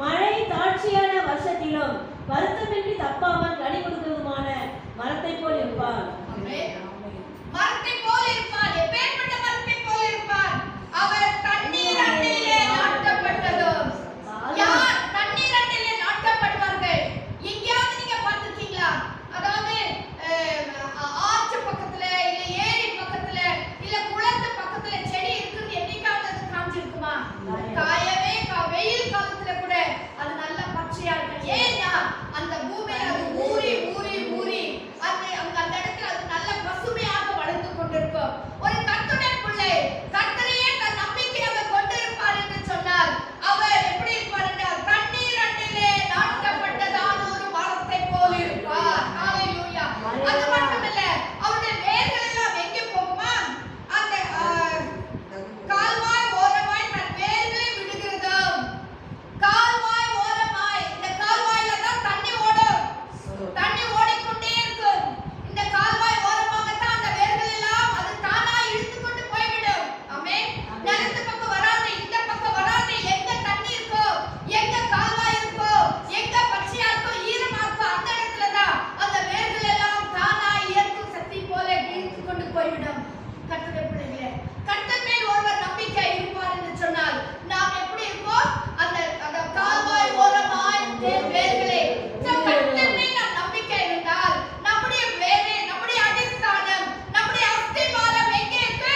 மழை தாட்சியான வருஷத்திலும் வருத்தமின்றி தப்பாமல் கனி கொடுக்கிறதுமான மரத்தை போல் இருப்பார். மரத்தை போல் இருப்பார். எப்பேற்பட்ட மரத்தை போல் இருப்பார்? அவர் தண்ணீர் அண்டையிலே நாட்டப்பட்டதும். யார் தண்ணீர் அண்டையிலே நாட்டப்படுவார்கள்? எங்கேயாவது நீங்க பார்த்திருக்கீங்களா? அதாவது ஆற்று பக்கத்துல இல்ல ஏரி பக்கத்துல இல்ல குளத்து பக்கத்துல செடி இருக்குது என்னைக்காவது அது காஞ்சிருக்குமா? காயவே வெயில் காலத்துல கூட அது நல்லா பச்சையா இருக்கு. ஏன்னா அந்த பூமியில அது ஊறி ஊறி ஊறி அந்த இடத்துல அது நல்ல பசுமையாக வளர்ந்து கொண்டிருக்கும். ஒரு கர்த்தருடைய பிள்ளை கர்த்தரையே தன் நம்பிக்கையாக கொண்டிருப்பார் என்று சொன்னால் அவர் எப்படி இருப்பார் என்றால் தண்ணீர் அண்டையிலே நாட்டப்பட்டதான ஒரு மரத்தை போல் இருப்பார். ஹalleluya. அது மட்டுமல்ல, அவருடைய வேர்கள் எல்லாம் எங்கே போகுமா? அந்த கால்வாய் ஓரமாய் தன் வேர்களை விடுகிறது. கால்வாய் ஓரமாய், இந்த கால்வாயில தான் தண்ணி ஓடும். தண்ணி ஓடிக்கொண்டே இருக்கும். இந்த கால்வாய் ஓரமாக தான் அந்த வேர்கள் எல்லாம் அது தானா இழுத்து கொண்டு போய்விடும். ஆமென். நிலத்து பக்கம் வராது, இந்த பக்கம் வராது. எங்க தண்ணி இருக்கோ, எங்க கால்வாய் இருக்கோ, எங்க பச்சையா இருக்கோ, ஈரமா இருக்கோ, அந்த இடத்துல தான் அந்த வேர்கள் எல்லாம் தானா இயற்கை சக்தி போல இழுத்து கொண்டு போய்விடும். கர்த்தருடைய பிள்ளைகளே, கர்த்தர் மேல் ஒருவர் நம்பிக்கை இருப்பார் என்று சொன்னால் நாம் எப்படி இருப்போம்? அந்த கால்வாய் ஓரமாய் வேர்களே. கர்த்தர் மேல் நாம் நம்பிக்கை இருந்தால் நம்முடைய வேரே, நம்முடைய அடிஸ்தானம், நம்முடைய அஸ்திவாரம் எங்கே இருக்கு?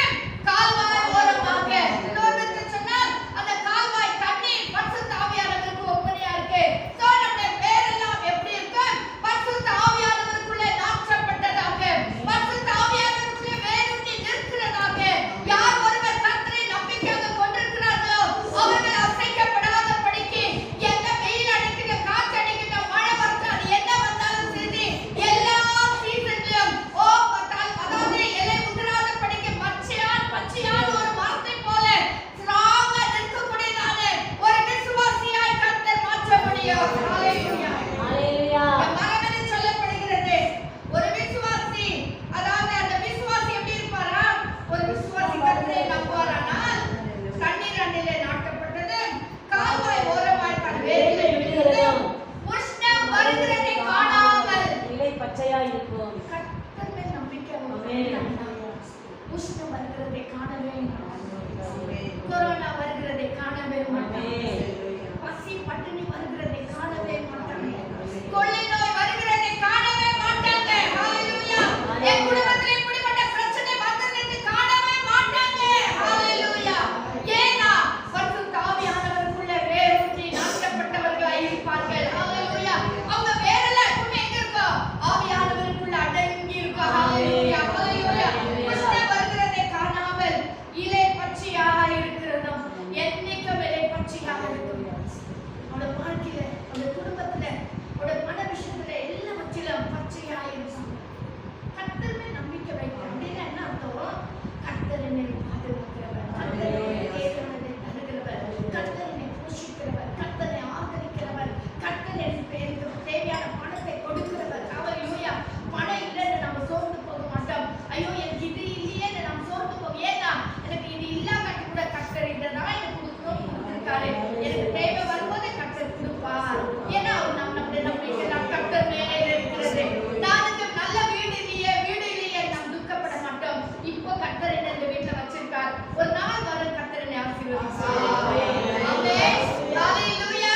கால்வாய் ஓரமாக. இன்னொரு சொன்னால் அந்த கால்வாய் தண்ணீர் பரிசுத்த ஆவியானவருக்கு ஒப்பனையா இருக்கு. சோ நம்முடைய வேரெல்லாம் எப்படி இருக்கு? பரிசுத்த ஆவியானவருக்குள்ளே நாற்றப்பட்டதாக, பரிசுத்த ஆவியானவருக்குள்ளே வேரூன்றி நிற்கிறதாக. யார் ஒருவர் கர்த்தரை நம்பிக்கையாக கொண்டிருக்கிறார்களோ அவர்கள் அசைக்கப்படாதபடிக்கு எந்த வெயில் அடிக்கிற, காற்று அடிக்கிற, மழை வருது, அது என்ன வந்தாலும் சரி, எல்லா சீசன்லயும் அதாவது இலை உதிராதபடிக்கு பச்சையான ஒரு மரத்தை போல ஸ்ட்ராங்கா நிற்கக்கூடியதான ஒரு விசுவாசியாய் கர்த்தர் மாற்ற முடியும். ஹalleluya. ஹalleluya. மரம் என்று சொல்லப்படுகிறது. ஒரு விசுவாசி, அதாவது அந்த விசுவாசி எப்படி இருப்பாரா? ஒரு விசுவாசி கர்த்தரை நம்புவாரானால் தண்ணீர் அண்டையிலே நாட்டப்பட்டது, கால்வாய் ஓரமாய் தன் வேர்களை விடுகிறது, உஷ்ணம் வருகிறதை காணாமல். இலை பச்சையா இருக்கும். கர்த்தர் மேல் நம்பிக்கை ஆமென். உஷ்ணம் வருகிறதை காணவே மாட்டோம். கொரோனா வருகிறதை காணவே மாட்டோம். பசி பட்டினி வருகிறதை காணவே மாட்டாங்க. கொள்ளை நோய் வருகிறதை காணவே மாட்டாங்க. ஹalleluya. என் குடும்பத்திலே இப்படிப்பட்ட பிரச்சனை வந்தது காணவே மாட்டாங்க. ஹalleluya. ஏன்னா பரிசுத்த ஆவியானவருக்குள்ளே வேரூன்றி நாட்டப்பட்டவர்களாய் இருப்பார்கள். ஹalleluya. அவங்க வேரெல்லாம் எப்பவுமே எங்க இருக்கும்? ஆவியானவருக்குள்ள அடங்கி இருக்கும். ஹalleluya. ஹalleluya. உஷ்ணம் வருகிறதை காணாமல் இலை பச்சையா இருக்கிறதும் என்னைக்கும் இலை பச்சையாக இருக்கும். அவட வாழ்க்கையில, அவட குடும்பத்துல, அவட மன விஷயத்துல எல்லாவற்றிலும் பச்சையா இருக்கும். கர்த்தர் மேல் நம்பிக்கை வைக்கிறோம் அப்படின்னா என்ன அர்த்தம்? கர்த்தர் என்னை பாதுகாக்கிறவர், கர்த்தர் என்னை தேவையானதை தருகிறவர், கர்த்தர் என்னை போஷிக்கிறவர், கர்த்தரை ஆதரிக்கிறவர், கர்த்தர் எனக்கு தேவையான பணத்தை கொடுக்கிறவர். ஹalleluya. பணம் இல்லைன்னு நம்ம சோர்ந்து போக மாட்டோம். ஐயோ எனக்கு இது இல்லையே நம்ம சோர்ந்து போக. ஏன்னா எனக்கு இது இல்லாமட்டி கூட கர்த்தர் இதெல்லாம் எனக்கு கொடுத்திருக்காரு. எனக்கு தேவை வரும்போது கர்த்தர் கொடுப்பார். ஏன்னா அவர் நம்முடைய நம்பிக்கை கர்த்தர் மேலே இருக்கிறது. நானுக்கு நல்ல வீடு இல்லையே நாம் துக்கப்பட மாட்டோம். இப்போ கர்த்தர் என்ன இந்த வீட்டுல வச்சிருக்கார். ஒரு நாள் வரும் கர்த்தர் என்னை ஆசீர்வதிப்பார். ஆமென். ஹalleluya.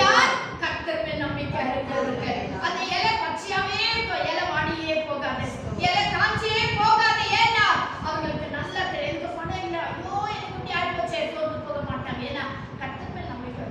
யார் கர்த்தர் மேல் நம்பிக்கை இருக்கிறவர்கள். அந்த இலை பச்சையாவே இருக்கும், இலை வாடியே போகாது, இலை காஞ்சியே போகாது. ஏன்னா அவங்களுக்கு நல்ல தெரியும். பணம் இல்லை, ஐயோ எனக்கு இப்படி ஆயிப்போச்சு, சோர்ந்து போக மாட்டாங்க. ஏன்னா கர்த்தர் மேல் நம்பிக்கை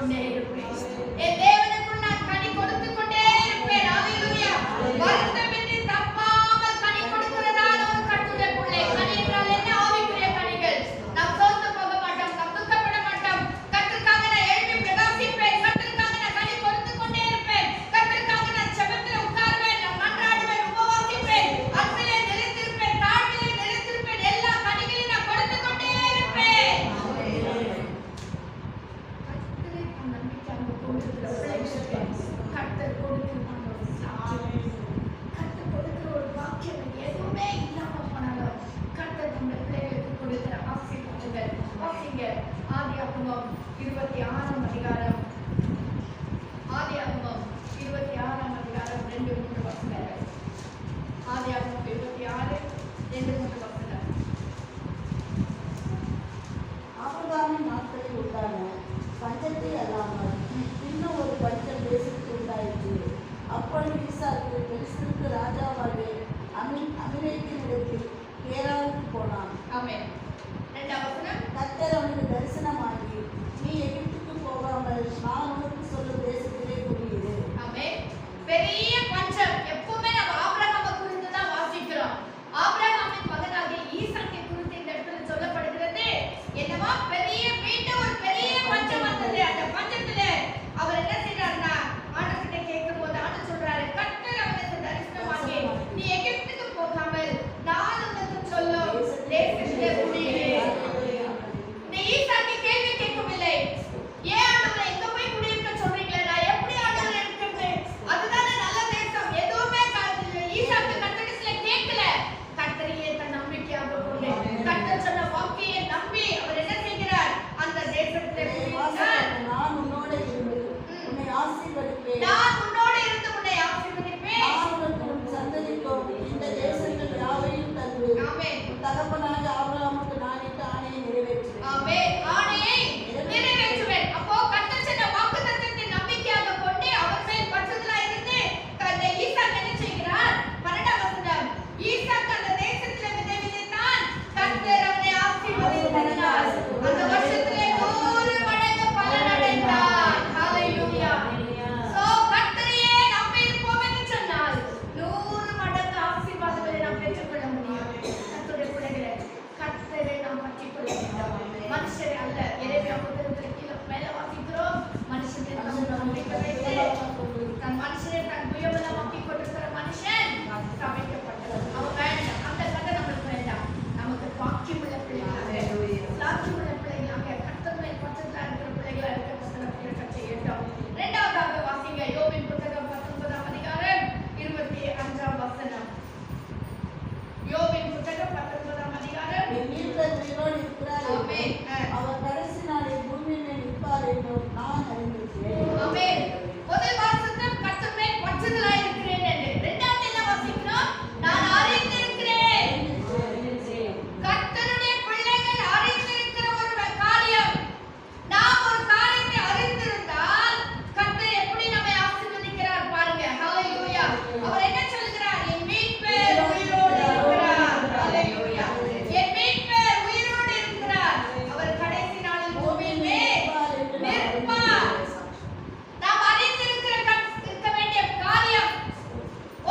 கொண்டே இருப்பேன். என் தேவனுக்குள் நான் கனி கொடுத்து கொண்டே இருப்பேன். ஹalleluya. வருத்தமின்றி தப்பாமல் கனி கொடுக்கிறதான ஒரு கர்த்தருடைய பிள்ளை. கனி என்றால் என்ன? ஆவிக்குரிய கனிகள். நாம் சோர்ந்து போக மாட்டோம், நாம் துக்கப்பட மாட்டோம். கர்த்தருக்காக நான் எழும்பி பிரகாசிப்பேன். கர்த்தருக்காக நான் கனி கொடுத்து கொண்டே இருப்பேன். கர்த்தருக்காக நான் ஜெபத்தில் உட்காருவேன், நான் மன்றாடுவேன், உபவாசிப்பேன், அன்பிலே நிலைத்திருப்பேன், தாழ்மையிலே நிலைத்திருப்பேன். எல்லா கனிகளையும் நான் கொடுத்து கொண்டே இருப்பேன். கர்த்தரை தம் நம்பிக்கையாக கொடுக்கிற பிள்ளைகளுக்கு கர்த்தர் கொடுக்கிற ஒரு சாட்சி. கர்த்தர் கொடுக்கிற ஒரு வாக்கியம் எதுவுமே இல்லாம போனாலும் கர்த்தர் தம்முடைய பிள்ளைகளுக்கு கொடுக்கிற ஆசீர்வாதங்கள். வாசிங்க ஆதியாகமம் 26ஆம் அதிகாரம். ஆதியாகமம் 26ஆம் அதிகாரம் 2-3 வசனங்கள். ஆதியாகமம் 26 2-3 வசனங்கள். ஆபிரகாமின் நாட்களில் உண்டான பஞ்சத்தை அல்லாமல் இன்னும் ஒரு பஞ்சம் தேசத்தில் உண்டாயிற்று. அப்பொழுது ஈசாக்கு பெலிஸ்தருக்கு ராஜாவாகிய அபிமெலேக்கினிடத்தில் கேராருக்கு போனான். ஆமென். 2ஆம் வசனம். கர்த்தர் அவனுக்கு தரிசனமாகி, நீ எகிப்துக்கு போகாமல் நான் உனக்கு சொல்லும் தேசத்திலே குடியிரு. ஆமென். பெரிய பஞ்சம். எப்பவுமே நம்ம ஆபிரகாமை குறித்து தான் வாசிக்கிறோம். ஆபிரகாமின் மகனாகிய ஈசாக்கை குறித்து இந்த இடத்துல சொல்லப்படுகிறது. என்னவா? மீண்டும் ஒரு பெரிய பஞ்சம் வந்தது. அந்த பஞ்சத்துல அவர் என்ன செய்யறாருன்னா, ஆண்டவர்கிட்ட கேட்கும்போது ஆண்டவர் சொல்றாரு, கர்த்தர் அவனுக்கு தரிசனமாகி, நீ எகிப்துக்கு போகாமல் நான் உனக்கு சொல்லும் தேசத்திலே குடியிரு. இந்த ஈசாக்கு கேள்வி கேட்கவில்லை. ஏன் ஆண்டவரே எங்க போய் குடியிருக்க சொல்றீங்களே? நான் எப்படி ஆண்டவரே இருக்கிறது? அதுதானே நல்ல தேசம். எதுவுமே ஈசாக்கு கர்த்தரிடத்துல கேட்கல. கர்த்தரையே தன் நம்பிக்கையாக கொண்டு கர்த்தர் சொன்ன வாக்கையை நம்பி அவர் என்ன செய்கிறார்? அந்த தேசத்திலே குடியிருந்தார். நான் உன்னோட இருந்து உன்னை ஆசீர்வதிப்பேன். நான் உன்னோடு இருந்து உன்னை ஆசீர்வதிப்பேன். நான் உனக்கு உன் சந்ததிக்கும் இந்த தேசங்கள் யாவையும் தந்து ஆமென். உன் தகப்பனாகிய ஆபிரகாமுக்கு நான் இட்ட ஆணையை நிறைவேற்றுவேன். ஆமென். ஆணையை நிறைவேற்றுவேன். அப்போ கர்த்தர் சொன்ன வாக்குத்தத்தத்தை நம்பிக்கையாக கொண்டு அவர் மேல் பற்றுதலா இருந்து அந்த ஈசாக்கு என்ன செய்கிறார்? 12ஆம் வசனம். ஈசாக்கு அந்த தேசத்திலே விதை விதைத்தான். கர்த்தர் அவனை ஆசீர்வதித்தார். அந்த வருஷத்திலே 100 மடங்கு பலன் அடைந்தான். ஹalleluya. சோ கர்த்தரையே நம்பி இருப்போம் என்று சொன்னால் 100 மடங்கு ஆசீர்வாதங்களை நாம் பெற்றுக்கொள்ள முடியும். கர்த்தருடைய பிள்ளைகளே, கர்த்தரை நாம் பற்றிக்கொள்ள வேண்டும். மனுஷரை அல்ல. எரேமியா புத்தகத்தில் கீழே மேலே வாசிக்கிறோம். மனுஷனை நாம் நம்பிக்கை வைத்து தன் மனுஷனை தன் புயபலமாக்கி கொண்டிருக்கிற மனுஷன் சமைக்கப்பட்டவன். அவன் வேண்டாம். அந்த கதை நம்மளுக்கு வேண்டாம். நமக்கு பாக்கியமுள்ள பிள்ளைகளாக, சாட்சியுள்ள பிள்ளைகளாக, கர்த்தர் மேல் பற்றுதலா இருக்கிற பிள்ளைகளா இருக்க கர்த்தர் இருக்க செய்யட்டும். 2ஆவதாக வாசிங்க யோபின் புத்தகம் 19ஆம் அதிகாரம் 25ஆம் வசனம். யோபின் புத்தகம் 19ஆம் அதிகாரம். என் மீட்பர் உயிரோடு இருக்கிறார் ஆமென். என்றும் அவர் கடைசி நாளில் பூமியின் மேல் நிற்பார் என்றும் நான் அறிந்திருக்கிறேன். ஆமென். முதல் வாசகம் கர்த்தர் மேல் பற்றுதலா இருக்கிறேன் என்று. 2ஆவது என்ன வாசிக்கிறோம்? நான் அறிந்திருக்கிறேன். கர்த்தருடைய பிள்ளைகள் அறிந்திருக்கிற ஒரு காரியம். நாம் ஒரு காரியத்தை அறிந்திருந்தால் கர்த்தர் எப்படி நம்மை ஆசீர்வதிக்கிறார் பாருங்க. ஹalleluya. அவர் என்ன சொல்கிறார்? என் மீட்பர் உயிரோடு இருக்கிறார். ஹalleluya. என் மீட்பர் உயிரோடு இருக்கிறார். அவர் கடைசி நாளில் பூமியின் மேல் நிற்பார். நாம் அறிந்திருக்கிற இருக்க வேண்டிய காரியம்,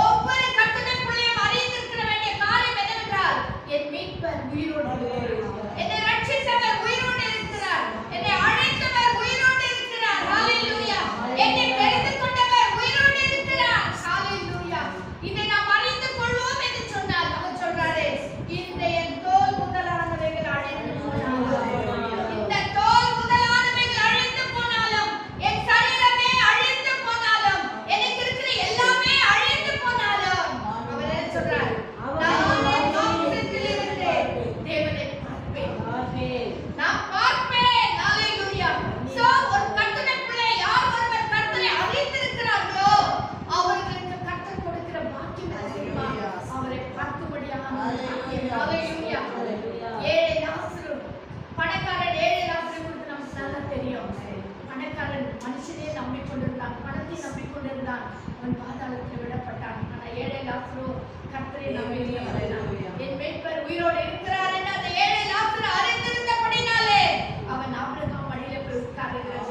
ஒவ்வொரு கர்த்தருடைய பிள்ளையும் அறிந்திருக்கிற வேண்டிய காரியம் என்னவென்றால், என் மீட்பர் உயிரோடு இருக்கிறார். என்னை ரட்சித்தவர் உயிரோடு இருக்கிறார். என்னை அழைத்தவர் உயிரோடு இருக்கிறார். ஹalleluya. என்னை தெரிந்து கொண்டவர் உயிரோடு இருக்கிறார். ஹalleluya. இதை நாம் அறிந்து கொள்வோம் என்று சொன்னால் அவர் சொல்றாரு, இந்த என் தோல் முதலானவைகள் அழிந்து போனாலும், இந்த தோல் முதலானவைகள் அழிந்து போனாலும், என் சரீரமே அழிந்து போனாலும், எனக்கு இருக்கிற எல்லாமே அழிந்து போனாலும், அவர் என்ன சொல்றார்? நான் என் மாம்சத்தில் இருந்து தேவனை பார்ப்பேன். நான் பார்ப்பேன். ஹalleluya. சோ ஒரு கர்த்தருடைய பிள்ளை யார் ஒருவர் கர்த்தரை அறிந்திருக்கிறார்களோ அவர்களுக்கு கர்த்தர் கொடுக்கிற பாக்கியம் என்ன தெரியுமா? அவரை பார்க்கும்படியான பாக்கியம். ஹalleluya. ஏழை லாசரு, பணக்காரன் ஏழை லாசரு குறித்து நமக்கு நல்லா தெரியும். பணக்காரன் மனுஷனே நம்பிக்கொண்டிருந்தான், பணத்தை நம்பிக்கொண்டிருந்தான். அவன் பாதாளத்தில் விடப்பட்டான். ஆனா ஏழை லாசரு கர்த்தரை நம்பியிருந்தான். என் மீட்பர் உயிரோடு இருக்கிறார் என்று அந்த ஏழை லாசரு அறிந்திருந்தபடினாலே அவன் ஆபிரகாம் மடியிலே போய் உட்கார்கிறான்.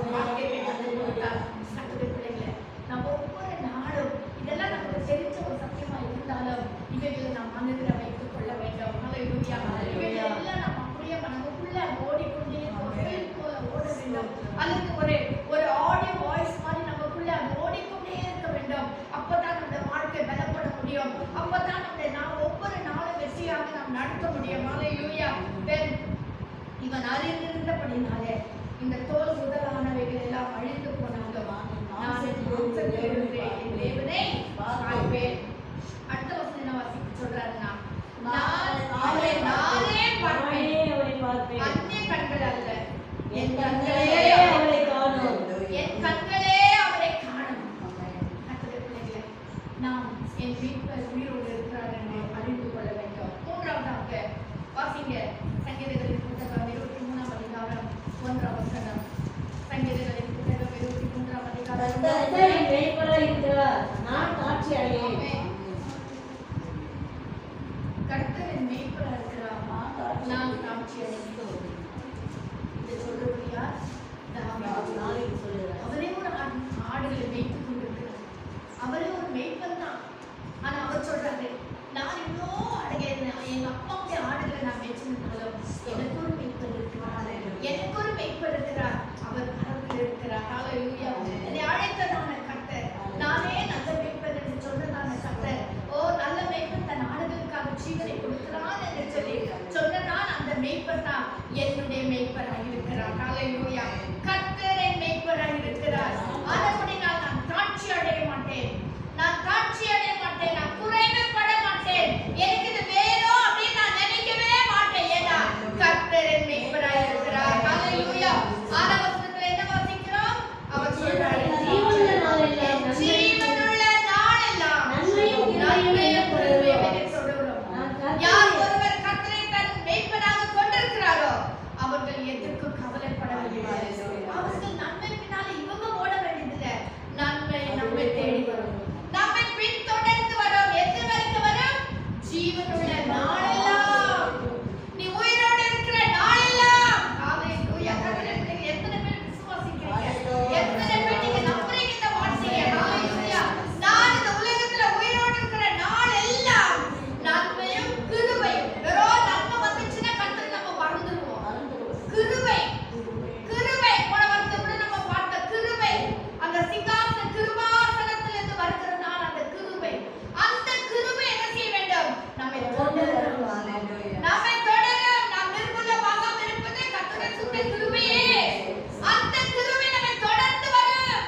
அப்பதான் நாம் ஒவ்வொரு நாளும் வெற்றியாக நாம் நடத்த முடியும். ஹalleluya. இவன் அறிந்திருந்தபடினாலே இந்த தோல் முதலானவைகள் எல்லாம் அழிந்து போனாலும் நான் என் தேவனை பார்ப்பேன். அடுத்த வசனம் வாசிக்க சொல்றாருன்னா, நானே பார்ப்பேன், அந்நிய கண்கள் அல்ல, என் கண்களே அவரை காணும், என் கண்களே அவரை காணும். கர்த்தருடைய பிள்ளைகளே, நாம் என் வீட்டில் உயிரோடு இருக்கிறார் என்று அறிந்து கொள்ள வேண்டும். மூன்றாவதாக வாசிங்க சங்கீதங்களின் புத்தகம் 23ஆம் அதிகாரம் 1ஆம் வசனம். சங்கீதங்களின் புத்தகம் 23ஆம் அதிகாரம் நான் காட்சி அடையேன். கர்த்தரின் மேய்ப்பராக இருக்கிறார், நான் காட்சி அடைந்தோம். இதை சொல்றது யார்? அவரே ஒரு ஆடுகளை மேய்த்துக் கொண்டிருக்கிறார். அவரே ஒரு மேய்ப்பன் தான். ஆனா அவர் சொல்றாரு, நான் இவ்வளோ எங்க அப்பாவுடைய ஆடுகளை நான் மேய்ச்சிருந்தாலும் எனக்கு ஒரு மேய்ப்பர் இருக்கிறார், எனக்கு ஒரு மேய்ப்பர் இருக்கிறார், அவர் பரத்தில் இருக்கிறார். ஹalleluya. என்னை அழைத்ததான கர்த்தர், நானே நல்ல மேய்ப்பன் என்று சொன்னதான கர்த்தர், ஓ நல்ல மேய்ப்பன் தன் ஆடுகளுக்காக ஜீவனை கொடுக்கிறான் என்று சொல்லி சொன்னதான் அந்த மேய்ப்பர் தான் என்னுடைய மேய்ப்பராக இருக்கிறார். ஹalleluya. கர்த்தர் என் மேய்ப்பராக இருக்கிறார். அதன்படினால் நான் காட்சி அடைய மாட்டேன், நான் காட்சி அடைய மாட்டேன், நான் குறைவுபட மாட்டேன், எனக்கு இது வேணும் அப்படின்னு நான் நினைக்கவே மாட்டேன். ஏன்னா கர்த்தர் என் மேய்ப்பராக இருக்கிறார். ஹalleluya. ஆறாம் வசனத்துல என்ன வாசிக்கிறோம்? அவர் சொல்றார், ஜீவனுள்ள நாளெல்லாம் நன்மையும் கிருபையும் என்னை தொடரும். யார் ஒருவர் கர்த்தரை தன் மேய்ப்பனாக கொண்டிருக்கிறாரோ அவர்கள் எதற்கும் கவலைப்பட வேண்டியதில்லை. அவர்கள் நன்மை பின்னால இவங்க ஓட வேண்டியதில்லை, நன்மை நம்மை தேடி வரும், நம்மை பின்தொடர்ந்து வரும். எது வரைக்கும் வரும்? ஜீவனுள்ள நாளெல்லாம், நீ உயிரோடு இருக்கிற நாளெல்லாம். ஹalleluya. எத்தனை பேர் விசுவாசிக்கிறீங்க? எத்தனை பேர் நீங்க நம்புறீங்க இந்த வார்த்தையை? ஹalleluya. நான் இந்த உலகத்துல உயிரோடு இருக்கிற நாளெல்லாம் நன்மையும் கிருபையும். வெறும் நன்மை வந்துச்சுன்னா கர்த்தர் நம்ம மறந்துடுவோம். கிருபை, கிருபை போன வருஷம் கூட நம்ம பார்த்த கிருபை, அந்த சிங்காசன கிருபாசனத்திலிருந்து வருகிறதால அந்த கிருபை, அந்த கிருபை என்ன செய்ய வேண்டும்? நம்மை தொடரும், நம்மை தொடரும். நாம் நிர்மூலமாகாம இருப்பது கர்த்தருடைய சுத்த கிருபையே. அந்த கிருபை நம்மை தொடர்ந்து வரும்,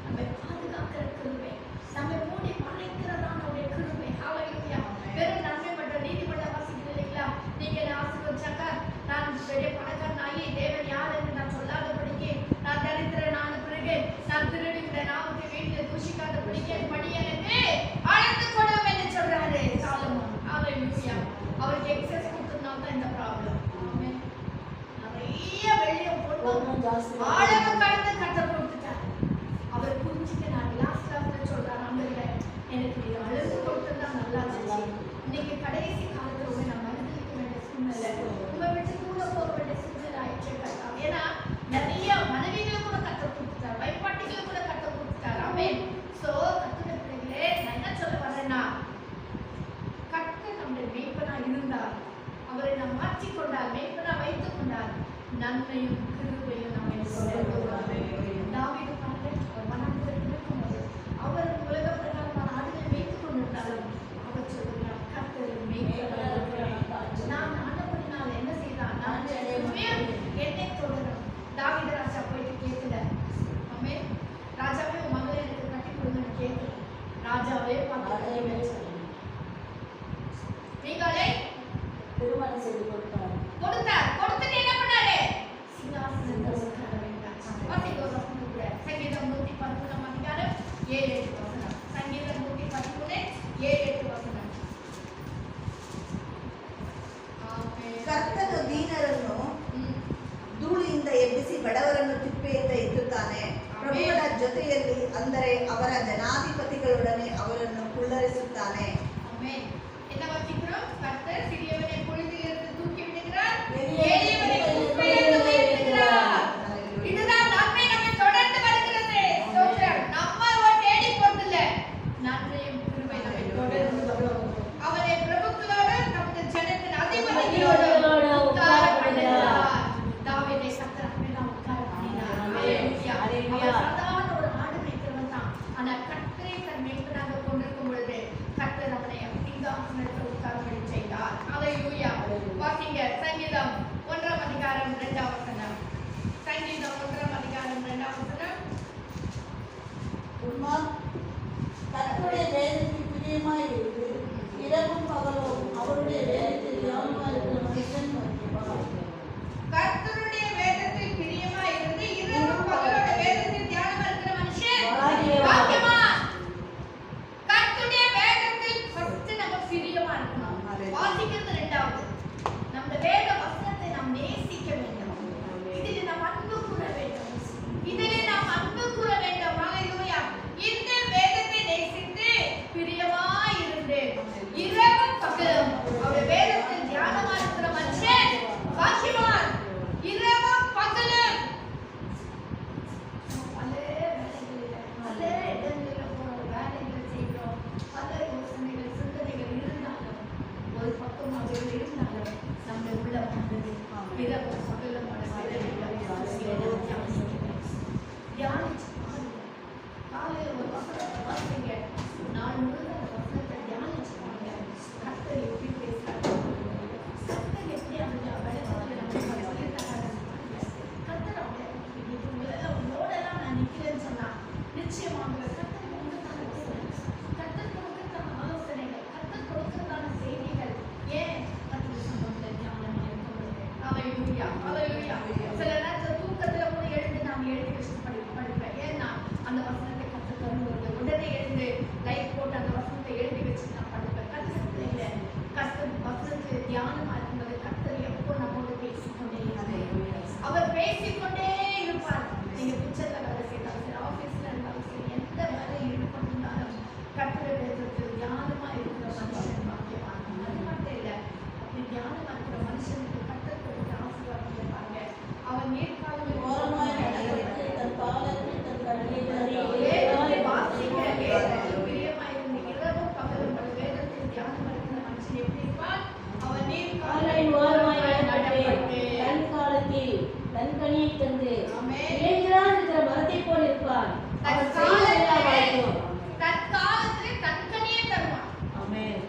நம்மை பாதுகாக்கிற கிருபை, நம்மை மூடி மறைக்கிறதான அவருடைய கிருபை. ஹalleluya. வெறும் நன்மை மட்டும் நீதிமன்றம் வாசிக்கிறது இல்லைங்களா? நீங்க என்ன ஆசீர்வதிச்சாக்கா நான் பெரிய பணக்காரனாகி தேவன் யார் என்று நான் சொல்லாதபடிக்கு, நான் தரித்திரனான பிறகு நான் திருடுகிற நாமத்தை வீட்டில் தூஷிக்காதபடிக்கு என் படி எனக்கு அழைத்து கொடும் என்று சொல்றாரு சாலமோன். ஹalleluya. அவருக்கு எக்ஸஸ் கொடுத்ததுனால தான் இந்த ப்ராப்ளம். ஆமென். நிறைய வெள்ளியை போட்டு ஆழமா கடந்து கர்த்தர் கொடுத்துட்டார். அவர் புரிஞ்சுக்கிறார். லாஸ்ட்ல சொல்றாரு, ஆண்டவரே எனக்கு நீ அழுது கொடுத்ததா நல்லா இருந்துச்சு, இன்னைக்கு கடைசி காலத்துல உங்களை நான் மறுதளிக்க வேண்டிய சூழ்நிலை, உங்களை விட்டு தூர போக வேண்டிய சூழ்நிலை ஆயிடுச்சு கர்த்தா. ஏன்னா நிறைய மனைவிகளை கூட கர்த்தர் கொடுத்துட்டார், வைப்பாட்டிகளை கூட கர்த்தர் கொடுத்துட்டார். ஆமென். சோ கர்த்தருடைய பிள்ளைகளே, நான் என்ன சொல்ல வரேன்னா, கர்த்தர் நம்முடைய மேய்ப்பனா இருந்தார், அவரை நாம் மாற்றிக்கொண்டார், மேய்ப்பனா வைத்துக் கொண்டார், நன்மையும் கிருபையும் நம்மை தொடரும். தாவீது பாருங்க, அவர் வனாந்தரத்தில் இருக்கும்போது அவர் உலக பிரகாரமான ஆடுகளை மேய்த்துக் கொண்டிருந்தாலும் அவர் சொல்கிறார், கர்த்தர் மேய்ப்பராக இருக்கிறார். நான் ஆண்டவரினால் என்ன செய்தான்? நான் என்னை தொடரும். தாவீது ராஜா போயிட்டு கேட்கல, ஆமென், ராஜாவே உன் மகளை எனக்கு கட்டி கொடுங்கன்னு கேட்கல, ராஜாவே பார்த்து நீங்களே திருமணம் செய்து கொடுத்தார். கொடுத்துட்டு என்ன பண்ணாரு? சிங்காசனத்தை உட்கார வைத்தார். வாசிங்க ஒரு வசனம் கூட. சங்கீதம் 113 அதிகாரம் 7-8 வசனம். சங்கீதம் 113 7-8 வசனம். ಆಮೆನ್. ಕರ್ತನು ದೀನರನ್ನು ಧೂಳಿಯಿಂದ ಎಬ್ಬಿಸಿ ಬಡವರನ್ನು ತಿಪ್ಪೆಯಿಂದ ಎತ್ತುತ್ತಾನೆ. ಪ್ರಭುಗಳ ಜೊತೆಯಲ್ಲಿ ಅಂದರೆ ಅವರ ಜನಾಧಿಪತಿಗಳೊಡನೆ ಅವರನ್ನು ಕುಳ್ಳರಿಸುತ್ತಾನೆ. அந்த வேத வசனத்தை நாம் நேசிக்க வேண்டும். இதிலே நாம் அன்பு கூற வேண்டும். இதிலே நாம் அன்பு கூற வேண்டும். ஹalleluya. இந்த வேதத்தை நேசித்து பிரியமாய் இருந்து இரவும் பகலும் அவருடைய வேதத்தில் தியானமா இருக்கிற மனுஷன் பாக்கியவான். இரவும் பகலும் பல இடங்களில் போறோம், வேலைகளை செய்கிறோம், பல யோசனைகள் சிந்தனைகள் இருந்தாலும் ஒரு பக்கமாக இருந்தாலும் நம்ம உள்ள வந்தது இரவும் பகலுமான தியானிச்சு பாருங்க. காலையில் ஒரு வசனத்தை வாசிங்க, நாள் முழுவதும் அந்த வசனத்தை தியானிச்சு பாருங்க. கர்த்தர் எப்படி பேசுறாரு, கர்த்தர் எப்படி அந்த வழக்கத்தில் நம்ம சொல்லியிருக்காங்க. கர்த்தர் அவங்க உங்களோடலாம் நான் நிற்கிறேன்னு சொன்னா நிச்சயமாக கர்த்தர் கொடுக்கத்தான வசனங்கள், கர்த்தர் கொடுக்கத்தான ஆலோசனைகள், கர்த்தர் கொடுக்கத்தான செய்திகள். ஏன் கர்த்தர் சம்பவத்தை தியானமாக இருக்கிறது. ஹalleluya, ஹalleluya. சில நேரத்தில் தூக்கத்துல கூட எழுந்து நான் எழுதி வச்சு படிப்பேன். ஏன்னா அந்த வசனத்தை கர்த்தர் தரும்போது உடனே எழுந்து லைட் போட்டு அந்த வசனத்தை எழுதி வச்சு நான் படிப்பேன். கர்த்தர் இல்லை, கர்த்தர் வசனத்தில் தியானமா இருக்கும்போது கர்த்தர் எப்போ நம்மோடு பேசிக்கொண்டே இருக்கிறார். அவர் பேசிக்கொண்டே இருப்பார். நீங்க பிக்சர்ல வேலை செய்தாலும் சரி, ஆபீஸ்ல இருந்தாலும் சரி, எந்த வேலையில் ஈடுபட்டிருந்தாலும் கர்த்தர் வேதத்தில் தியானமா இருக்கிற மனுஷன் பாக்கியவான். அது மட்டும் இல்லை, அப்படி தியானமா இருக்கிற மனுஷனுக்கு கர்த்தர் கொடுத்த ஆசீர்வாதம் இருப்பாங்க. அவன் நேர்காலத்தில் ஓரமாய் நடக்கிறது தன் காலத்தில் தன் கண்ணியை வேதத்தை வாசிக்க, வேதத்தில் பிரியமாயிருந்து இரவும் பகலும் அவன் வேதத்தில் தியானமா இருக்கிற மனுஷன் எப்படி இருப்பான்? அவன் காலையில் ஓரமாய் நேர்காலத்தில் நடப்பட்டு நடப்பட்டு தன் காலத்தில் தன் கனியை தந்து ஆமென். இளைஞராக இருக்கிற மரத்தை போல் இருப்பான். அவன் செய்த எல்லா வாய்க்கும். தற்காலத்திலே தன்கனியே தருவான். ஆமென்.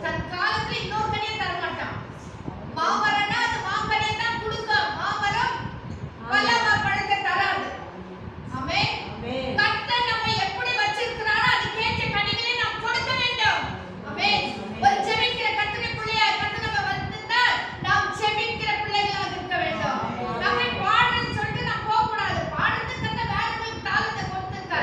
தற்காலத்துல இன்னொரு கனியை தரமாட்டான். மாமரம்னா அது மாங்கனியை தான் கொடுக்கும். மாமரம் பலமா பழத்தை தராது. ஆமென். ஆமென். கர்த்தர் நம்மை எப்படி வச்சிருக்கிறாரோ அதுக்கேற்ற கனிகளை நாம் கொடுக்க வேண்டும். ஆமென். ஒரு ஜெபிக்கிற கர்த்தருடைய பிள்ளையாய் கர்த்தர் நம்ம வந்திருந்தால் நாம் ஜெபிக்கிற பிள்ளைகளாக இருக்க வேண்டும். நம்மை பாடுன்னு சொல்லிட்டு நாம் போக கூடாது. பாடுறதுக்கு வேற ஒரு தாளத்தை கொடுத்திருக்கார்.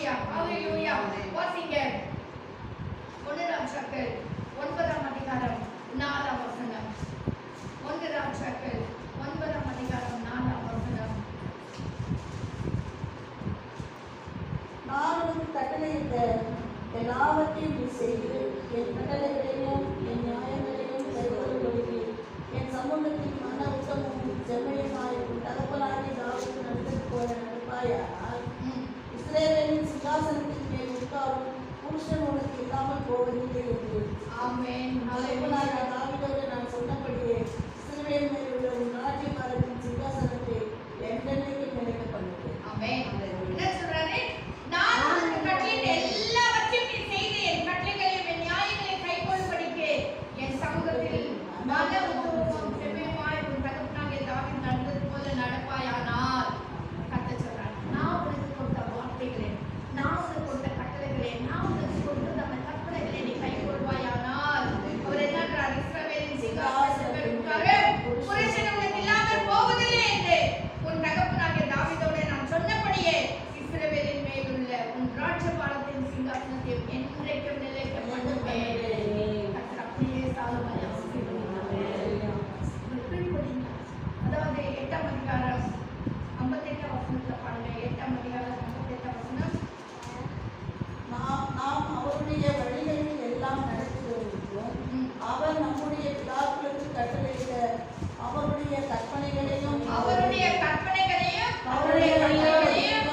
ஹalleluya ஹalleluya. வாசிங்க 1 ராஜாக்கள் 9ஆம் அதிகாரம் 4ஆம் வசனம். 1 ராஜாக்கள் 9ஆம் அதிகாரம் 4ஆம் வசனம். நான் உனக்கு கட்டளையிட்ட எல்லாவற்றையும் நீ செய்து என் கட்டளைகளையும் என் நியாயங்களையும் கைக்கொள்ளும்படிக்கு என் சமூகத்தில் மன உத்தமும் செம்மையுமாய் உன் தகப்பனாகிய தாவீது நடந்தது போல நடப்பாயானால் இஸ்ரவேலின் சிங்காசனத்தின் மேல் உட்காரும் புருஷன் உனக்கு இல்லாமல் போவதில்லை என்று. ஆமென். தகப்பனாகிய தாவீதோடு நான் சொன்னபடியே இஸ்ரவேல் மேல் உள்ள உன் ராஜ்யபாரத்தின் சிங்காசனத்தை என்றென்றைக்கும் நிலைக்க பண்ணுவேன். ஆமென். என்ன சொல்றாரு? நான் உனக்கு கட்டளையிட்ட எல்லாவற்றையும் நீ செய்து என் கட்டளைகளையும் என் நியாயங்களையும் கைக்கொள்ளும்படிக்கு என் சமூகத்தில் மன உத்தமமும் செம்மையுமாய் உன் தகப்பனாகிய தாவீது நடந்தது போல நடப்பாயானால். கர்த்தர் சொல்றார், நான் உனக்கு கொடுத்த வார்த்தைகளை, நான் உனக்கு கொடுத்த கட்டளைகளை, நான் உனக்கு கொடுத்த அந்த கட்டளைகளை நீ கைக்கொள்வாயானால் அவர் என்னன்றார்? இஸ்ரவேலின் சிங்காசனத்தில் உட்காரும் புருஷன் உனக்கு இல்லாமல் போவதில்லை என்று உன் தகப்பனாகிய தாவீதோடு நான் சொன்னபடியே இஸ்ரவேலின் மேல் உள்ள உன் ராஜ்யபாரத்தின் சிங்காசனத்தை என்றைக்கும் நிலைக்க பண்ணுவேன். கர்த்தர் அப்படியே சாலமோனை ஆசீர்வதித்தார். அதாவது 8ஆம் அதிகாரம் 58ஆம் வசனத்துல பாருங்க. 8ஆம் அதிகாரம் 58ஆம் வசனம். நாம் அவருடைய வழிகளில் எல்லாம் நடத்துகிறோம். அவர் நம்முடைய பிதாக்களுக்கு கட்டளையிட்ட அவருடைய கற்பனைகளையும் அவருடைய கற்பனைகளையும் அவருடைய கட்டளைகளையும்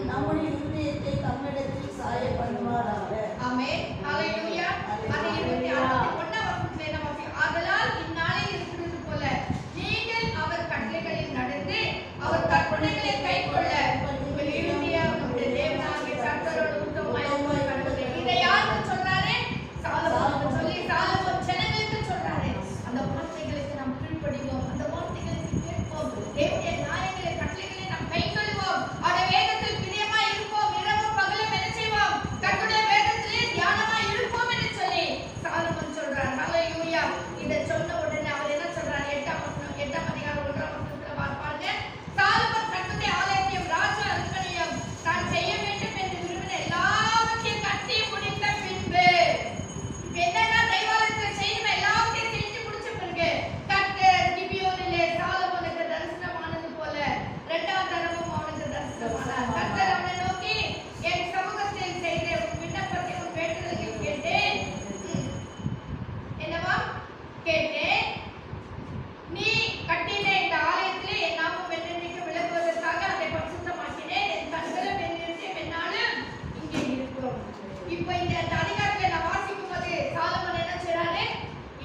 நம்முடைய இருதயத்தை தம்மிடத்தில் சாய பண்ணுவாராக. ஆமென். ஹalleluya. அது 21ஆம் வசனத்துல என்ன வாசிக்கிறோம்? ஆதலால் இந்நாளில் இருக்கிறது போல நீங்கள் அவர் கட்டளைகளில் நடந்து அவர் கற்பனைகளை கைக்கொள்ள உங்கள் இருதயம் உங்களுடைய தேவனாகிய கர்த்தரோடு உத்தமமாய் கடவுளே. இதை யாருக்கு சொல்றாரு? சாலமோனுக்கு சொல்லி சாலமோன் ஜனங்களுக்கு சொல்றாரு. அந்த வார்த்தைகளுக்கு நாம் கீழ்ப்படிவோம், அந்த வார்த்தைகளுக்கு கேட்போம், தேவனுடைய நியாயங்களை கட்டளைகளை நாம் கைக்கொள்வோம், அவருடைய வேதத்தில் பிரியமாய் இருப்போம், இரவும் பகலும் என்ன செய்வோம்? கர்த்தருடைய வேதத்திலே தியானமாய் இருப்போம் என்று சொல்லி சாலமோன் சொல்றார். ஹalleluya. இதை சொன்ன உடனே அவர் என்ன சொல்றார்? 8ஆம் அதிகாரம் 1ஆம் வசனத்துல பாருங்க. சாலமோன் கர்த்தருடைய ஆலயத்தையும் ராஜ அரண்மனையும் தான் செய்ய வேண்டும் என்று விரும்பின எல்லாவற்றையும் கட்டி முடித்த பின்பு, என்னன்னா தெய்வாலயத்துல செய்யணும் எல்லாவற்றையும் செஞ்சு முடிச்ச பிறகு கர்த்தர் கிபியோனிலே சாலமோனுக்கு தரிசனமானது போல 2ஆம் தரமும் அவனுக்கு தரிசனமானார். கர்த்தர் அவனை நோக்கி, என் சமூகத்தில் செய்த உன் விண்ணப்பத்தை உன் வேண்டுதல்கள் கேட்டேன். என்னவா கேட்டேன்? நீ கட்டின இந்த ஆலயத்திலே என் நாமம் என்றென்றைக்கு விளங்குவதற்காக அதை பரிசுத்தமாக்கினேன். என் கண்களும் என் இருதயம் என்னாலும் இங்கே இருக்கும். இப்போ இந்த அதிகாரத்தை நான் வாசிக்கும் போது சாலமோன் என்ன செய்றாரு?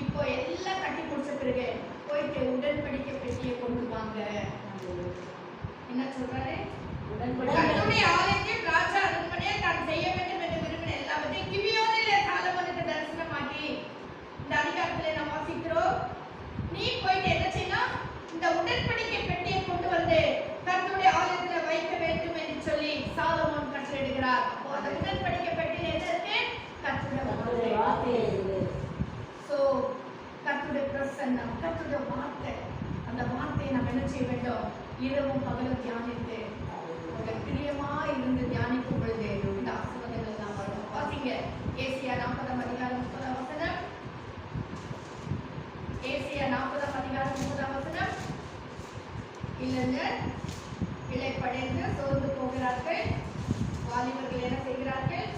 இப்போ எல்லாம் கட்டி முடிச்ச பிறகு போயிட்டு உடன்படிக்கை பெட்டியை கொண்டு வாங்க. என்ன சொல்றாரு? கர்த்தருடைய ஆலயத்தையும் ராஜ அரண்மனையை தான் செய்ய வேண்டும் என்று விரும்பின எல்லாவற்றையும் கிபியோனிலே சாலமோனுக்கு தரிசனமாக்கி இந்த அதிகாரத்திலே நாம் வாசிக்கிறோம். நீ போயிட்டு என்ன செய்யணும்? இந்த உடன்படிக்கை பெட்டியை கொண்டு வந்து கர்த்தருடைய ஆலயத்துல வைக்க வேண்டும் என்று சொல்லி சாலமோன் கட்டளையிடுகிறார். அப்போ அந்த உடன்படிக்கை பெட்டியில என்ன இருக்கு? கர்த்தருடைய வார்த்தை இருக்கு. சோ கர்த்தருடைய பிரசன்னம், கர்த்தருடைய வார்த்தை, அந்த வார்த்தையை நாம் என்ன செய்ய வேண்டும்? இரவும் பகலும் தியானித்து உங்களுக்கு பிரியமா இருந்து தியானிக்கும் பொழுது இந்த ஆசீர்வாதங்கள் எல்லாம் வரும். வாசிங்க ஏசியா 40ஆம் அதிகாரம் 30ஆம் வசனம். ஏசியா 40ஆம் அதிகாரம் 30ஆம் வசனம். இளைஞர் இளைப்படைந்து சோர்ந்து போகிறார்கள், வாலிபர்கள் என்ன செய்கிறார்கள்?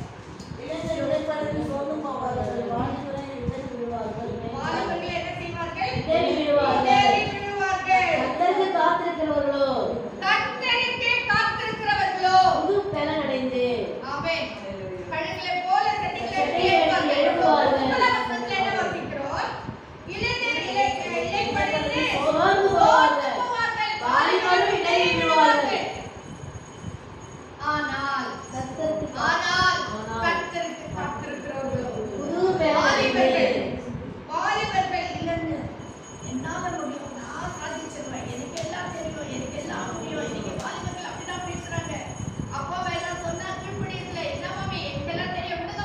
இளைஞர் இளைப்படைந்து சோர்ந்து போவார்கள், வாலிபரை இடறி விடுவார்கள். வாலிபர்கள் என்ன செய்வார்கள்? இடறி விடுவார்கள். இடறி விடுவார்கள். கர்த்தருக்கு காத்திருக்கிறவர்களோ கர்த்தருக்கு காத்திருக்கிறவர்களோ புது பலன் அடைந்து ஆமென் கழுகுகளை போல செடிகளை எழுப்புவார்கள். எழுப்புவார்கள். முதலாம் வசனத்துல என்ன வாசிக்கிறோம்? இளைஞர் இளைப்படைந்து சோர்ந்து போவார்கள், போவார்கள், வாலிபரும் இடறி விடுவார்கள். ஆனால் கர்த்தருக்கு கர்த்தருக்கு காத்திருக்கிறவர்களோ புது பலன் வாலிபர்கள் அடைந்து வாலிபர்கள் இளைஞர் என்னால முடியும், நான் சாதிச்சிருவேன், எனக்கு எல்லாம் தெரியும், எனக்கு எல்லாம் முடியும். இன்னைக்கு வாலிபர்கள் அப்படிதான் பேசுறாங்க. அப்பா எல்லாம் சொன்னா கீழ்ப்படியல, என்ன மாமி எனக்கு எல்லாம் தெரியும், விடுங்க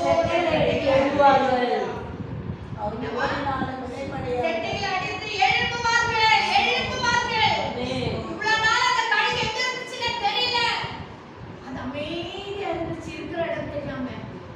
செட்டைகளை அடித்து எழுப்புவார்கள். அவர்கள் ஓடினாலும் இளைப்படையார்கள். செட்டைகளை அடித்து எழுப்புவார்கள், எழுப்புவார்கள். ஆமென். இவ்வளவு நாள் அந்த கழுகு எங்க இருந்துச்சுன்னே தெரியல. அது அமைதியா இருந்துச்சு, இருக்கிற இடம் தெரியாம.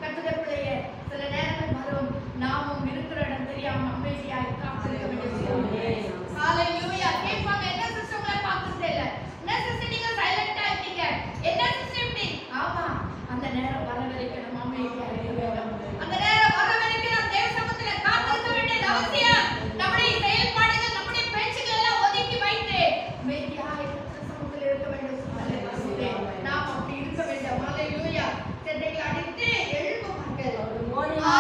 கர்த்தருடைய பிள்ளையே, சில நேரங்கள் வரும், நாமும் இருக்கிற இடம் தெரியாம அமைதியாய் காத்திருக்க வேண்டியது. ஹalleluya. கேட்பாங்க, என்ன சிஸ்டர் உங்களை பார்க்கறதே இல்ல, என்ன சிஸ்டர் நீங்க சைலண்டா இருக்கீங்க, என்ன சிஸ்டர் இப்படி? ஆமா, அந்த நேரம் வர வரைக்கும் நம்ம அமைதியா இருக்க வேண்டும். அந்த நேரம் வர வரைக்கும் நாம் தேவ சமூகத்துல காத்திருக்க வேண்டியது அவசியம். நம்முடைய செயல்பாடுகள், நம்முடைய பேச்சுகள் எல்லாம் ஒதுக்கி வைத்து அமைதியாய் கர்த்தர் சமூகத்தில் இருக்க வேண்டும். நாம் அப்படி இருக்க வேண்டும். ஹalleluya. செட்டைகளை அடித்து எழுப்புவார்கள்.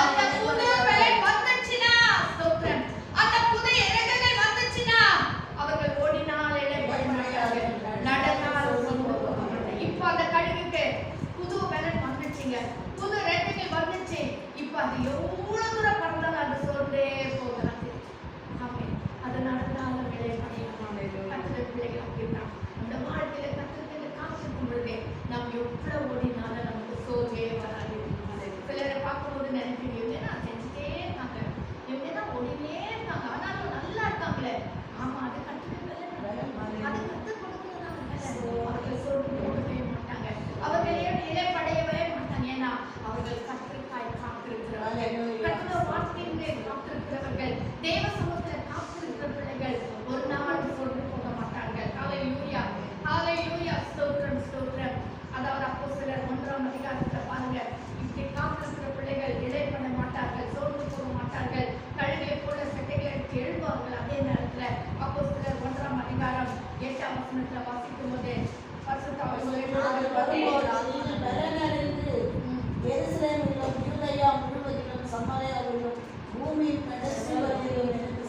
அந்த புது பலன் வந்துச்சுனா, ஸ்தோத்திரம். அந்த புது இறகுகள் வந்துச்சுனா, அவர்கள் ஓடினால் இளைப்பட மாட்டார்கள், நடந்தால் சோர்ந்து போக மாட்டார்கள். இப்போ அந்த கழுகுக்கு புது பலன் வந்துச்சுங்க, புது இறகுகள் வந்துச்சு. இப்போ அது எவ்வளவு தூரம் பறந்தாலும் அது சோர்ந்தே போகாது. ஆமென். அது நடந்தாலும் இளைப்படையும். கர்த்தருடைய பிள்ளைகள் அப்படிதான். அந்த வாழ்க்கையில கர்த்தருக்கு காத்திருக்கும் பொழுதே நாம் எவ்வளவு ஓடினாலும் நமக்கு சோர்வே வராது. சிலரை பார்க்கும்போது நினைப்பீங்க, இவங்க என்ன செஞ்சுட்டே இருக்காங்க, இவங்க என்ன ஓடினே இருக்காங்க, ஆனாலும் நல்லா இருக்காங்களே. ஆமா, அது கற்றுக்கிறது, அது கற்றுக் கொடுக்கறதுனால அவர்கள் சோர்ந்து போகவே மாட்டாங்க, அவர்கள் இளைப்படையவே மாட்டாங்க. ஏன்னா அவர்கள் கர்த்தருக்காய் காத்திருக்கிறார்கள், கர்த்தருடைய வார்த்தையின் மேல் காத்திருக்கிறவர்கள், தேவ சமூகத்தில் காத்திருக்கிற பிள்ளைகள் ஒரு நாள் சோர்ந்து போக மாட்டார்கள். ஹalleluya, ஹalleluya. ஸ்தோத்திரம், ஸ்தோத்திரம். அதாவது அப்போஸ்தலர் 1ஆம் அதிகாரத்துல பாருங்க, இப்படி காத்திருக்கிற பிள்ளைகள் இளைப்பட மாட்டார்கள், சோர்ந்து போக மாட்டார்கள், கழுகை போல செட்டைகளை எடுத்து எழுப்புவார்கள். அதே நேரத்துல அப்போஸ்தலர் 1ஆம் அதிகாரம் 8ஆம் வசனத்துல வாசிக்கும் போது பரிசுத்த நாங்கள் வரும்போது அதில் பலனடைந்து எருசலேமிலும் யூதேயா முழுவதிலும் சமாரியாவிலும் பூமியின் கடைசி வரையிலும் எனக்கு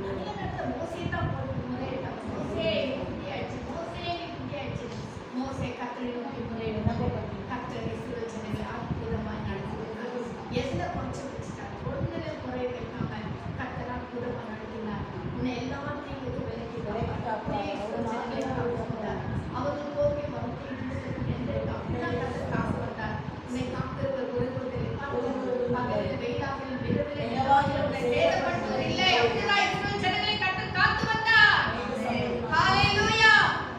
நிறைய நேரத்துல மோசே தான் போட்டு முறையிட்டான். மோசே இப்படி ஆயிடுச்சு, மோசே இப்படி ஆயிடுச்சு. மோசே கர்த்தரை நோக்கி முறையிட்டான். கர்த்தர் இஸ்ரவேல் ஜனங்களை அற்புதமாய் நடத்தினார். எதுல குறைச்சு வச்சுட்டார்? ஒண்ணுல குறை வைக்காம கர்த்தர் அற்புதமா நடத்தினார். உன்னை எல்லாத்தையும் விலக்கி அப்படியே இஸ்ரவேல் ஜனங்களை காத்து வந்தார். அவர்கள் போகி வந்து எந்த அப்படிதான் கர்த்தர் காத்து வந்தார். உன்னை காக்கிறவர் ஒருவரில் பகலில் வெயிலாகிலும் இரவிலும் நிலவாகிலும் உன்னை சேதப்படுத்துவது இல்லை. அப்படிதான் இஸ்ரவேல் ஜனங்களை கர்த்தர் காத்து வந்தார். ஹalleluya.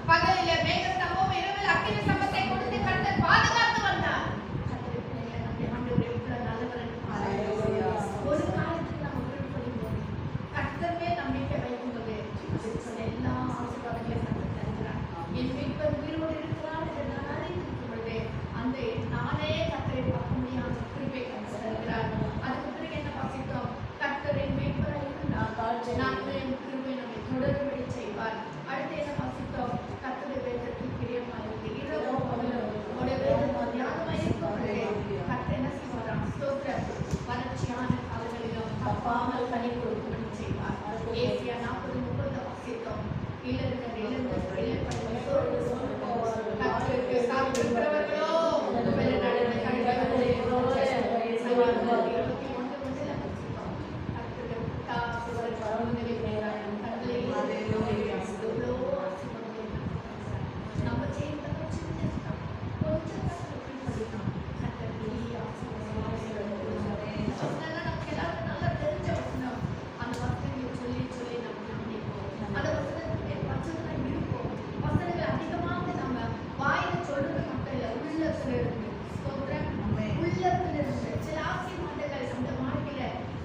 பகலிலே மேகஸ்தம்பம், இரவில் அக்கினி ஸ்தம்பத்தை கொடுத்து கர்த்தர் பாதுகாத்து வந்தார். கர்த்தர் பிள்ளைகளை நம்முடைய ஆண்டவரே இவ்வளவு நல்லவர் என்று ஹalleluya. ஒரு காலத்துக்கு நம்ம கீழ்ப்படியும்போது கர்த்தர் மேல் நம்பிக்கை வைக்கும்போது சொன்ன எல்லா ஆசீர்வாதங்களையும் கர்த்தர் தருகிறார். என் மீட்பர் உயிரோடு இருக்கிறார் என்று நான் அறிந்திருக்கும் பொழுது அந்த நானே கர்த்தரை பார்க்க முடியாத கிருபை கர்த்தர் தருகிறார். அதுக்கு பிறகு என்ன வாசித்தோம்? கர்த்தரின் மீட்பராய் இருந்தார் நான் கிருபை நம்மை தொடர்படி செய்வார். அடுத்து என்ன வாசித்தோம்? கர்த்தருடைய வேதத்தில் பிரியமாயிருக்கு. இரவும் பகலும் உடைய வேதத்தில் தியானமாய் இருக்கும் பொழுது கர்த்தர் என்ன செய்வாராம்? ஸ்தோத்திரம். வறட்சியான காலங்களிலும் தப்பாமல் கனி கொடுக்கும்படி செய்வார். ஏசியா 40:30 வாசித்தோம். இளர்கள் இளந்து இளப்படைகள் சோர்ந்து சோர்ந்து கர்த்தருக்கு காத்திருக்கிறவர்களோ வெள்ளை நடந்த கழுதைகளை போல சங்கீதம் 21:1 வாசித்தோம். கர்த்தருடைய தாசுகள் பரவுதலை நேராய் கண்களை ஹalleluya. எவ்வளோ ஆசீர்வாதங்களை நம்ம செய்யறது சின்னதுதான். கொஞ்சம் கஷ்டப்பட்டு படிக்கலாம். கர்த்தர் பெரிய ஆசீர்வாதங்களை அதனால நமக்கு எல்லாருக்கும் நல்லா தெரிஞ்ச வசனம். அந்த வசனங்களை சொல்லி சொல்லி நம்ம தியானிப்போம். அந்த வசனத்துக்கு வசனம் இருப்போம். வசனங்கள் அதிகமாக நம்ம வாயில சொல்றது மட்டும் இல்லை, உள்ளத்துல இருந்து ஸ்தோத்திரம். உள்ளத்துல இருந்து சில ஆசீர்வாதங்கள் அந்த வாழ்க்கையில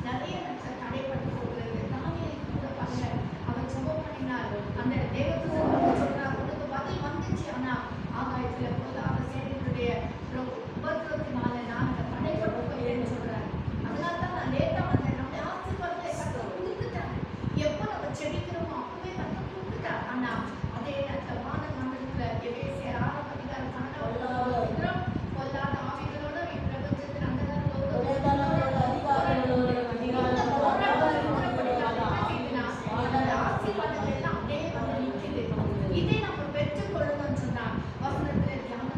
நிறைய நேரத்துல தடைப்பட்டு போகிறது. தானியேல் கூட பாருங்க, அவன் ஜெபம் பண்ணினார். அந்த தேவதூதன் வந்து சொல்றார், உனக்கு பதில் வந்துச்சு. ஆனா ஆகாயத்துல பொல்லாத சேனைகளுடைய உபத்திரத்தினால நான் அந்த தடைப்பட்டு போயின்னு சொல்றாரு. அதனால தான் நான் லேட்டா வந்தேன். நம்முடைய ஆசீர்வாதத்தை கர்த்தர் கொடுத்துட்டார். எப்போ நம்ம செபிக்கிறோமோ அப்பவே கர்த்தர் கொடுத்துட்டார். ஆனா அதே நேரத்துல வானம் நம்மளுக்கு எபேசியர் 6:12 பொல்லாத ஆவிகளோட இப்பிரபஞ்சத்தின் அந்தகாரங்களோடு ஆசீர்வாதங்கள் எல்லாம் அப்படியே வந்து நிற்குது. இதை நம்ம பெற்றுக் கொள்ளணும்னு சொன்னா வசனத்துல தியானம்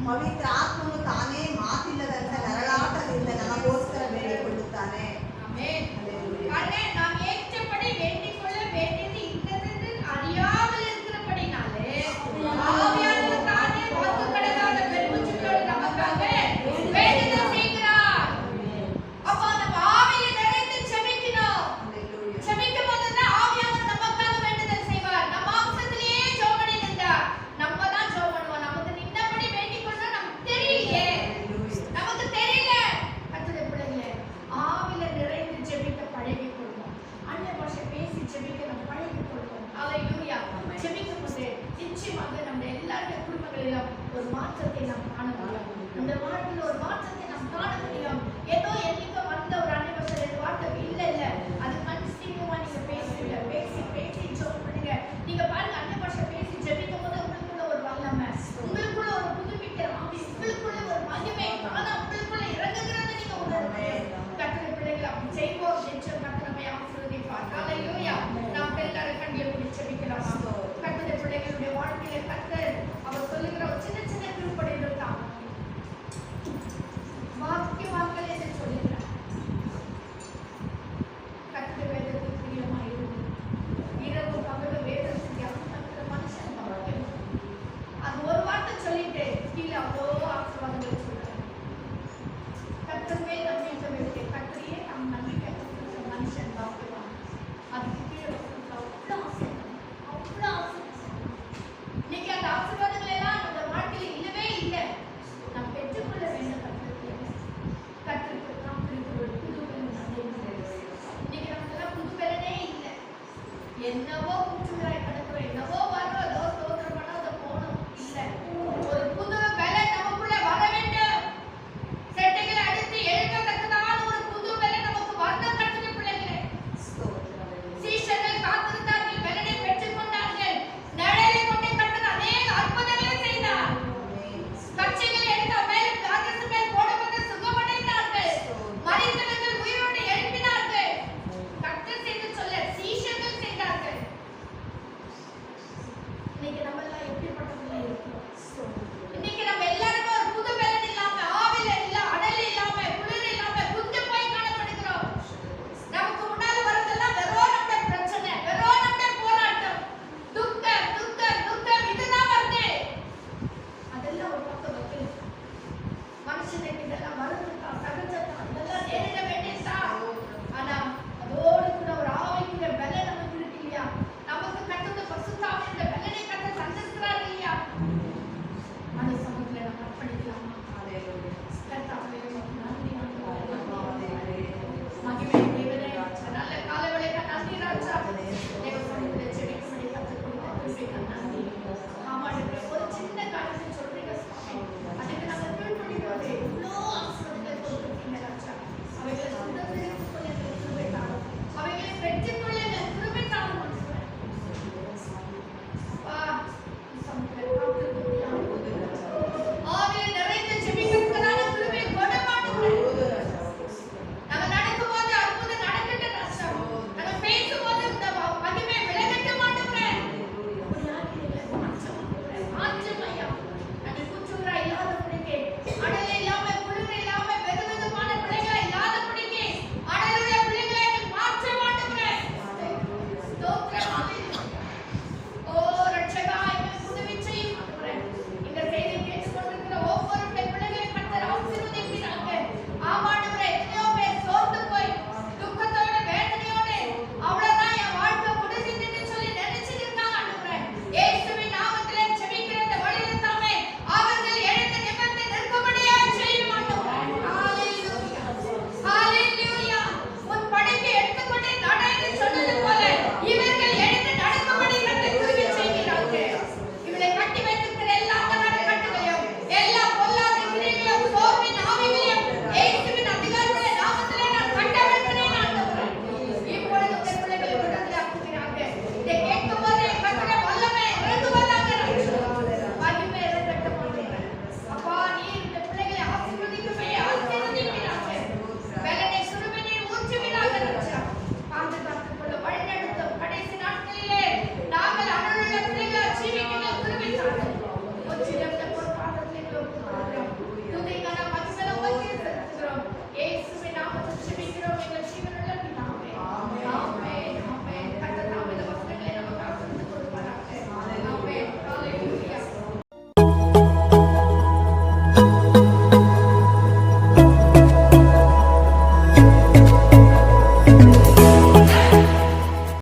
ಪವಿತ್ರ ಆತ್ಮನು ತಾನೇ ಮಾತಿಲ್ಲದಂತ ನರಳಾಟದಿಂದ ನಮಗೋಸ್ಕರ ಬೇಡಿಕೊಳ್ಳುತ್ತಾನೆ. ஆமென். Hallelujah. பாருங்க, நாம் ஏற்றபடி வேண்டிக் கொள்ள வேண்டியது இன்னதென்று அறியாமல் இருக்கிறபடினாலே ஆவியானவர் தானே வாக்குக்கடங்காத பெருமூச்சுகளோடு நமக்காக வேண்டுதல் செய்கிறார். அப்ப நம்ம ஆவியில நிறைந்து ஜெபிக்கணும். Hallelujah. ஜெபிக்கும் போதுதான் ஆவியானவர் நமக்காக வேண்டுதல் செய்வார். நம்ம மாம்சத்திலேயே ஜெபம் பண்ணிருந்தா நம்ம தான் ஜெபம் பண்ணுவோம். நமக்கு நின்னபடி வேண்டிக் கொள்ளணும் நமக்கு தெரியலையே. Hallelujah. நமக்கு தெரியல. கர்த்தருடைய பிள்ளைகளே, ஆவியில நிறைந்து ஜெபிக்க பழகிக் கொள்வோம். அந்நிய பாஷை பேசி ஜெபிக்க நம்ம பழகிக் கொள்வோம். ஹalleluya. ஜெபிக்கும் போது நிச்சயமாக நம்ம எல்லாருடைய குடும்பங்களிலும் ஒரு மாற்றத்தை நாம் காண முடியும். இந்த வாழ்க்கையில் ஒரு